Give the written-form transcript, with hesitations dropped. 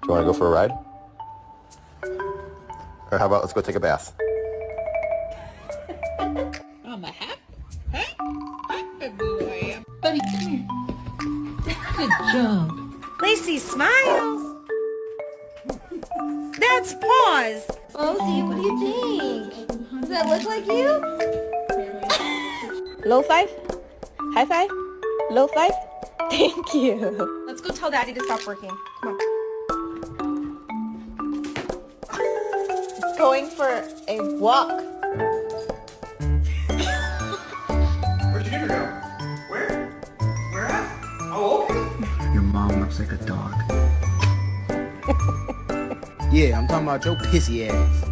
you want to go for a ride? Or how about let's go take a bath? I'm a happy boy. Buddy, come here. Good job. Lacey smiles. That's Paws. Rosie, what do you think? Does that look like you? Low five? High five? Low five? Thank you. Let's go tell Daddy to stop working. Come on. Going for a walk. Where'd your dinner go? Where? Where at? Oh, okay. Your mom looks like a dog. Yeah, I'm talking about your pissy ass.